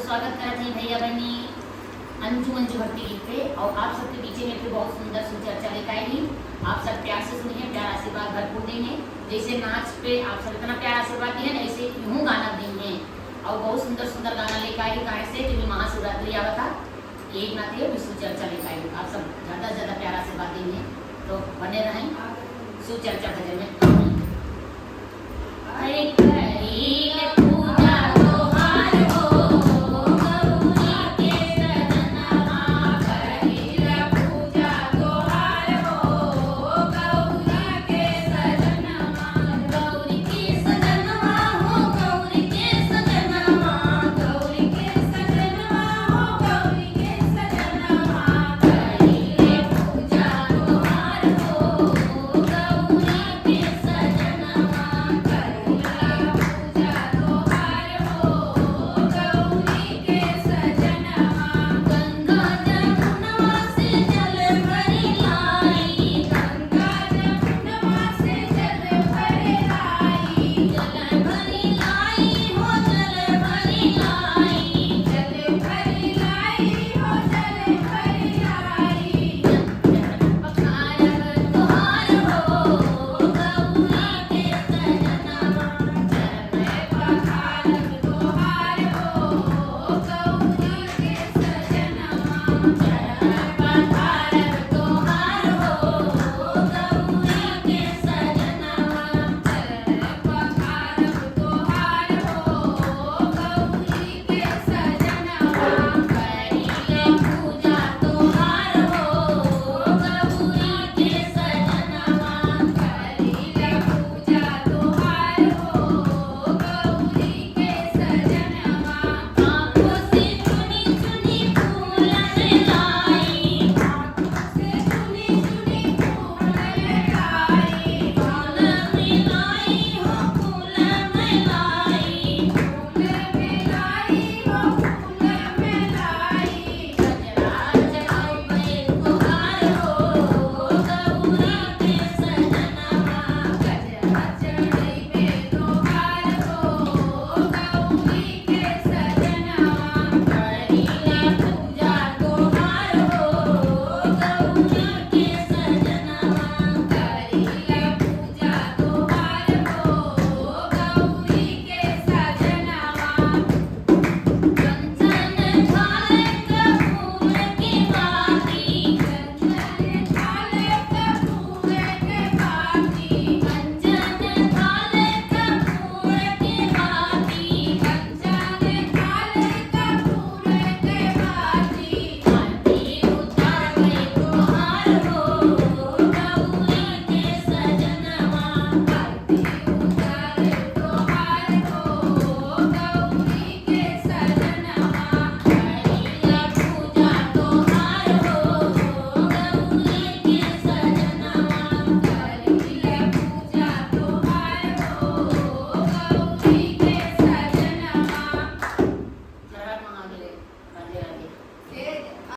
स्वागत करते हैं भैया बहनी अंजू मंजू भक्ति गीत पे। और आप सबके पीछे में फिर बहुत सुंदर सुचर्चा लेकर आई। आप सब प्यार से सुनिए, प्यार आशीर्वाद भरपूर देंगे। जैसे नाच पे आप सब इतना प्यार आशीर्वाद दिए ना, ऐसे यूं गाना देंगे। और बहुत सुंदर सुंदर गाना लेकर आई कहाँ से, क्योंकि महाशिवरात्रि आवा था, एक ना थे सुचर्चा लेकर आई। आप सब ज़्यादा से ज़्यादा प्यार आशीर्वाद देंगे, तो बने रहें सुचर्चा भजन में।